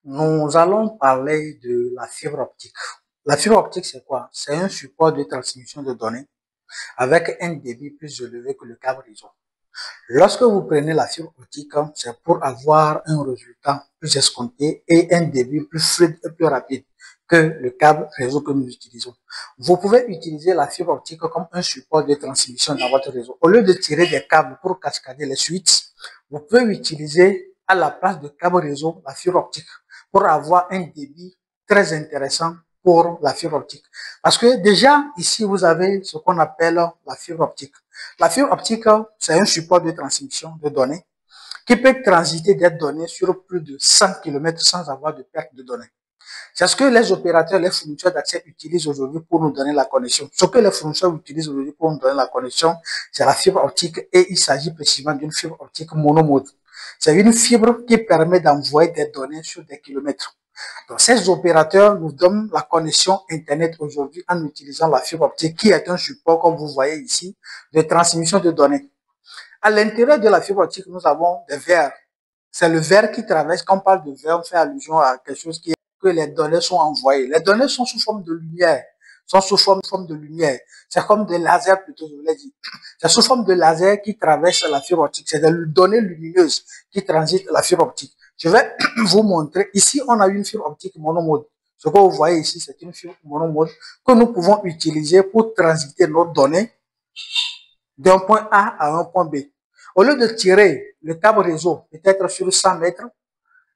Nous allons parler de la fibre optique. La fibre optique, c'est quoi? C'est un support de transmission de données avec un débit plus élevé que le câble réseau. Lorsque vous prenez la fibre optique, c'est pour avoir un résultat plus escompté et un débit plus fluide et plus rapide que le câble réseau que nous utilisons. Vous pouvez utiliser la fibre optique comme un support de transmission dans votre réseau. Au lieu de tirer des câbles pour cascader les switches, vous pouvez utiliser à la place de câble réseau la fibre optique pour avoir un débit très intéressant pour la fibre optique. Parce que déjà, ici, vous avez ce qu'on appelle la fibre optique. La fibre optique, c'est un support de transmission de données qui peut transiter des données sur plus de 100 km sans avoir de perte de données. C'est ce que les opérateurs, les fournisseurs d'accès utilisent aujourd'hui pour nous donner la connexion. Ce que les fournisseurs utilisent aujourd'hui pour nous donner la connexion, c'est la fibre optique et il s'agit précisément d'une fibre optique monomode. C'est une fibre qui permet d'envoyer des données sur des kilomètres. Donc, ces opérateurs nous donnent la connexion Internet aujourd'hui en utilisant la fibre optique qui est un support, comme vous voyez ici, de transmission de données. À l'intérieur de la fibre optique, nous avons des verres. C'est le verre qui traverse. Quand on parle de verre, on fait allusion à quelque chose qui est que les données sont envoyées. Les données sont sous forme de lumière. Sont sous forme de lumière. C'est comme des lasers plutôt, je vous l'ai dit. C'est sous forme de laser qui traverse la fibre optique. C'est des données lumineuses qui transitent la fibre optique. Je vais vous montrer. Ici, on a une fibre optique monomode. Ce que vous voyez ici, c'est une fibre monomode que nous pouvons utiliser pour transiter nos données d'un point A à un point B. Au lieu de tirer le câble réseau peut-être sur 100 mètres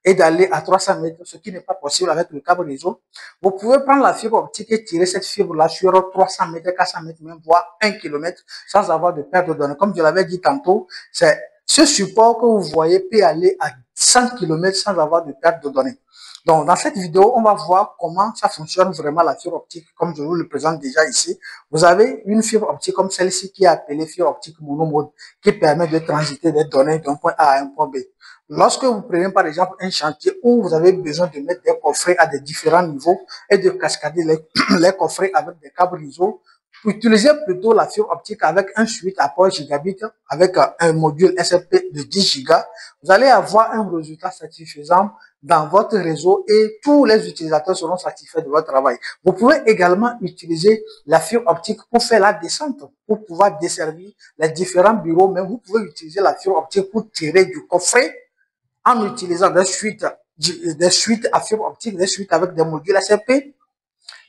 et d'aller à 300 mètres, ce qui n'est pas possible avec le câble réseau, vous pouvez prendre la fibre optique et tirer cette fibre-là sur 300 mètres, 400 mètres, même voire 1 km sans avoir de perte de données. Comme je l'avais dit tantôt, c'est ce support que vous voyez peut aller à 100 km sans avoir de perte de données. Donc, dans cette vidéo, on va voir comment ça fonctionne vraiment la fibre optique, comme je vous le présente déjà ici. Vous avez une fibre optique comme celle-ci qui est appelée fibre optique monomode, qui permet de transiter des données d'un point A à un point B. Lorsque vous prenez par exemple un chantier où vous avez besoin de mettre des coffrets à des différents niveaux et de cascader les coffrets avec des câbles réseau, utilisez plutôt la fibre optique avec un switch à port gigabit avec un module SFP de 10 Go. Vous allez avoir un résultat satisfaisant dans votre réseau et tous les utilisateurs seront satisfaits de votre travail. Vous pouvez également utiliser la fibre optique pour faire la descente, pour pouvoir desservir les différents bureaux, mais vous pouvez utiliser la fibre optique pour tirer du coffret en utilisant des suites à fibre optique, des suites avec des modules SFP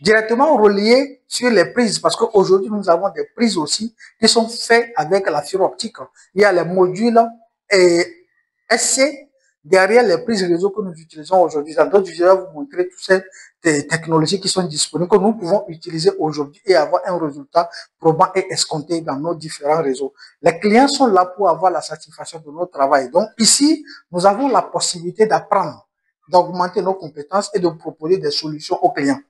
directement reliés sur les prises, parce qu'aujourd'hui, nous avons des prises aussi qui sont faites avec la fibre optique. Il y a les modules SC derrière les prises réseau que nous utilisons aujourd'hui. Dans d'autres vidéos, je vais vous montrer toutes ces technologies qui sont disponibles, que nous pouvons utiliser aujourd'hui et avoir un résultat probant et escompté dans nos différents réseaux. Les clients sont là pour avoir la satisfaction de notre travail. Donc ici, nous avons la possibilité d'apprendre, d'augmenter nos compétences et de proposer des solutions aux clients.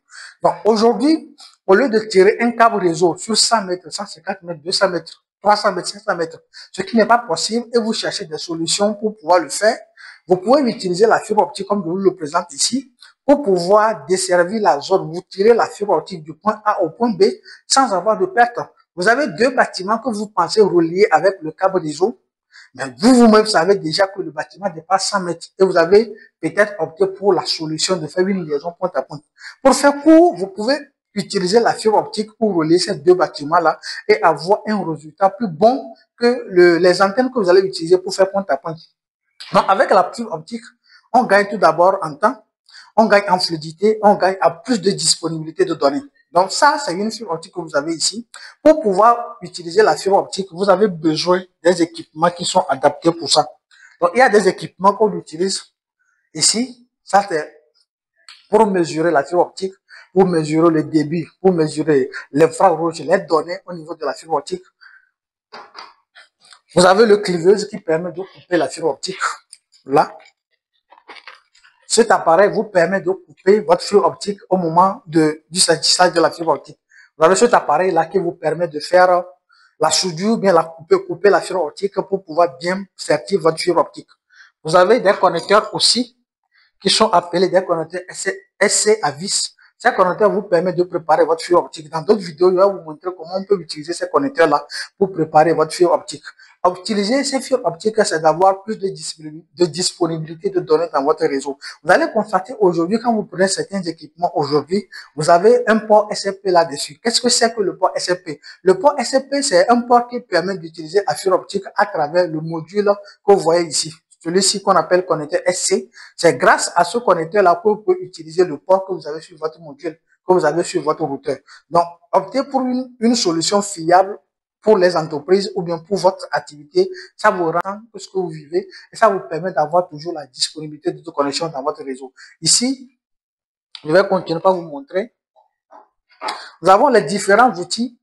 Donc aujourd'hui, au lieu de tirer un câble réseau sur 100 mètres, 150 mètres, 200 mètres, 300 mètres, 500 mètres, ce qui n'est pas possible, et vous cherchez des solutions pour pouvoir le faire, vous pouvez utiliser la fibre optique comme je vous le présente ici pour pouvoir desservir la zone. Vous tirez la fibre optique du point A au point B sans avoir de perte. Vous avez deux bâtiments que vous pensez relier avec le câble réseau, mais vous-même savez déjà que le bâtiment dépasse 100 mètres et vous avez peut-être opté pour la solution de faire une liaison point à point. Pour faire court, vous pouvez utiliser la fibre optique pour relier ces deux bâtiments-là et avoir un résultat plus bon que les antennes que vous allez utiliser pour faire point à point. Donc, avec la fibre optique, on gagne tout d'abord en temps, on gagne en fluidité, on gagne à plus de disponibilité de données. Donc, ça, c'est une fibre optique que vous avez ici. Pour pouvoir utiliser la fibre optique, vous avez besoin des équipements qui sont adaptés pour ça. Donc, il y a des équipements qu'on utilise ici. Ça, c'est pour mesurer la fibre optique, pour mesurer le débit, pour mesurer l'infrarouge, les données au niveau de la fibre optique. Vous avez le cliveuse qui permet de couper la fibre optique. Là, cet appareil vous permet de couper votre fibre optique au moment du satissage de la fibre optique. Vous avez cet appareil-là qui vous permet de faire la soudure, bien la couper la fibre optique pour pouvoir bien sertir votre fibre optique. Vous avez des connecteurs aussi qui sont appelés des connecteurs SC à vis. Ces connecteurs vous permettent de préparer votre fibre optique. Dans d'autres vidéos, je vais vous montrer comment on peut utiliser ces connecteurs-là pour préparer votre fibre optique. Utiliser ces fibres optiques, c'est d'avoir plus de disponibilité de données dans votre réseau. Vous allez constater aujourd'hui, quand vous prenez certains équipements aujourd'hui, vous avez un port SFP là-dessus. Qu'est-ce que c'est que le port SFP? Le port SFP, c'est un port qui permet d'utiliser la fibre optique à travers le module que vous voyez ici. Celui-ci qu'on appelle connecteur SC. C'est grâce à ce connecteur-là que vous pouvez utiliser le port que vous avez sur votre module, que vous avez sur votre routeur. Donc, optez pour une solution fiable pour les entreprises ou bien pour votre activité. Ça vous rend ce que vous vivez et ça vous permet d'avoir toujours la disponibilité de connexion dans votre réseau. Ici, je vais continuer par vous montrer. Nous avons les différents outils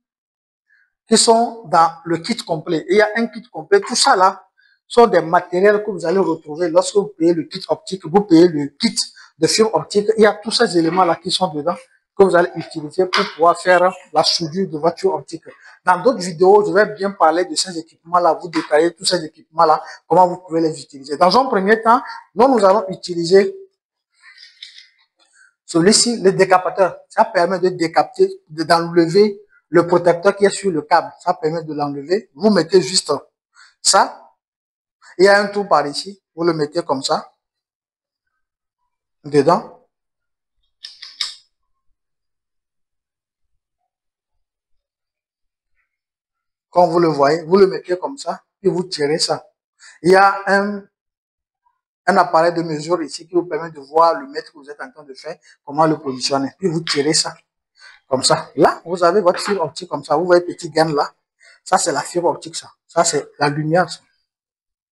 qui sont dans le kit complet. Il y a un kit complet. Tout ça là sont des matériels que vous allez retrouver lorsque vous payez le kit optique. Vous payez le kit de fibre optique. Il y a tous ces éléments là qui sont dedans que vous allez utiliser pour pouvoir faire la soudure de votre fibre optique. Dans d'autres vidéos, je vais bien parler de ces équipements-là, vous détailler tous ces équipements-là, comment vous pouvez les utiliser. Dans un premier temps, nous allons utiliser celui-ci, le décapateur. Ça permet de décapter, d'enlever le protecteur qui est sur le câble. Ça permet de l'enlever. Vous mettez juste ça. Il y a un trou par ici. Vous le mettez comme ça. Dedans. Comme vous le voyez, vous le mettez comme ça. Puis vous tirez ça. Il y a un appareil de mesure ici qui vous permet de voir le mètre que vous êtes en train de faire, comment le positionner. Puis vous tirez ça. Comme ça. Là, vous avez votre fibre optique comme ça. Vous voyez petit gain là. Ça, c'est la fibre optique, ça. Ça, c'est la lumière, ça.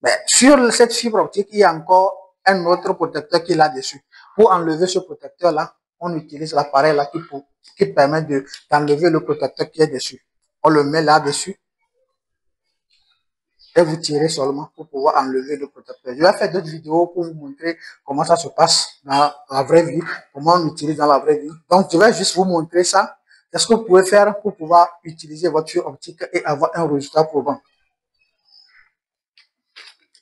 Mais sur cette fibre optique, il y a encore un autre protecteur qui est là-dessus. Pour enlever ce protecteur-là, on utilise l'appareil là qui permet d'enlever le protecteur qui est dessus. On le met là-dessus et vous tirez seulement pour pouvoir enlever le protecteur. Je vais faire d'autres vidéos pour vous montrer comment ça se passe dans la vraie vie, comment on utilise dans la vraie vie. Donc, je vais juste vous montrer ça. Qu'est-ce que vous pouvez faire pour pouvoir utiliser votre fibre optique et avoir un résultat probant.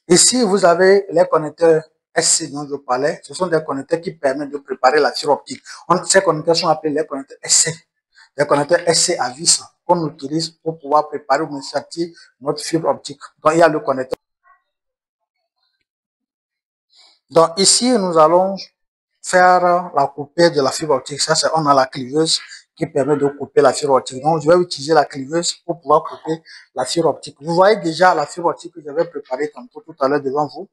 Ici, vous avez les connecteurs SC dont je parlais. Ce sont des connecteurs qui permettent de préparer la fibre optique. Ces connecteurs sont appelés les connecteurs SC. Les connecteurs SC à vis qu'on utilise pour pouvoir préparer ou sortir notre fibre optique. Donc, il y a le connecteur. Donc, ici, nous allons faire la coupée de la fibre optique. Ça, c'est on a la cliveuse qui permet de couper la fibre optique. Donc, je vais utiliser la cliveuse pour pouvoir couper la fibre optique. Vous voyez déjà la fibre optique que j'avais préparée tantôt tout à l'heure devant vous.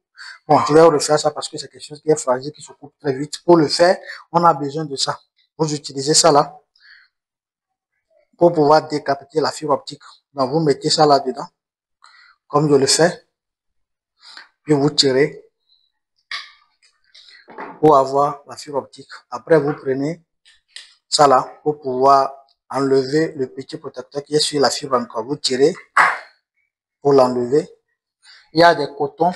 Bon, je vais refaire ça parce que c'est quelque chose qui est fragile, qui se coupe très vite. Pour le faire, on a besoin de ça. Vous utilisez ça là pour pouvoir décapiter la fibre optique. Donc, vous mettez ça là-dedans, comme je le fais. Puis vous tirez pour avoir la fibre optique. Après, vous prenez ça là pour pouvoir enlever le petit protecteur qui est sur la fibre encore. Vous tirez pour l'enlever. Il y a des cotons,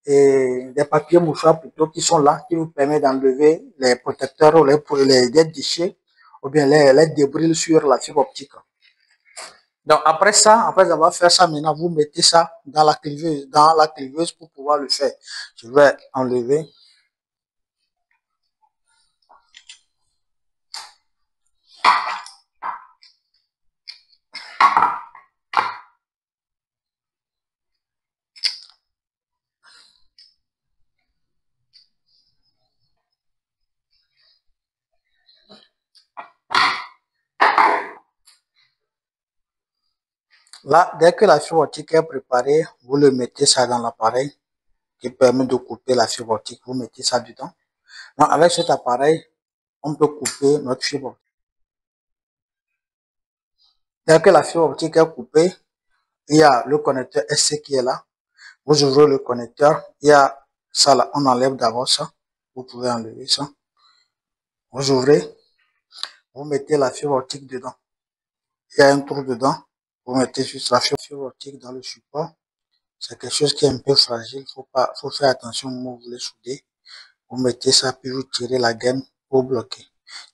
et des papiers mouchoirs plutôt qui sont là, qui vous permettent d'enlever les protecteurs ou les déchets ou bien les débris sur la fibre optique. Donc après ça, après avoir fait ça, maintenant vous mettez ça dans la cliveuse pour pouvoir le faire. Je vais enlever. Là, dès que la fibre optique est préparée, vous le mettez ça dans l'appareil qui permet de couper la fibre optique. Vous mettez ça dedans. Donc, avec cet appareil, on peut couper notre fibre optique. Dès que la fibre optique est coupée, il y a le connecteur SC qui est là. Vous ouvrez le connecteur. Il y a ça là. On enlève d'abord ça. Vous pouvez enlever ça. Vous ouvrez. Vous mettez la fibre optique dedans. Il y a un trou dedans. Vous mettez juste la fibre optique dans le support. C'est quelque chose qui est un peu fragile. Faut faire attention au moment où vous voulez souder. Vous mettez ça, puis vous tirez la gaine pour bloquer.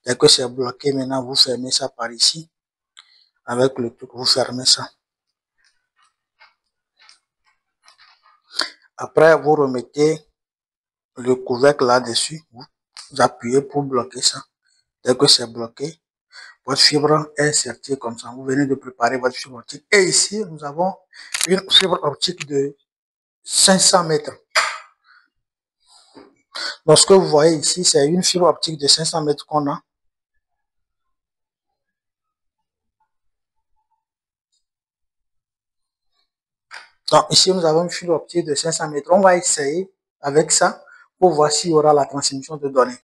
Dès que c'est bloqué, maintenant, vous fermez ça par ici. Avec le truc, vous fermez ça. Après, vous remettez le couvercle là-dessus. Vous appuyez pour bloquer ça. Dès que c'est bloqué, Votre fibre est sertie comme ça. Vous venez de préparer votre fibre optique. Et ici, nous avons une fibre optique de 500 mètres. Donc, ce que vous voyez ici, c'est une fibre optique de 500 mètres qu'on a. Donc, ici, nous avons une fibre optique de 500 mètres. On va essayer avec ça pour voir s'il y aura la transmission de données.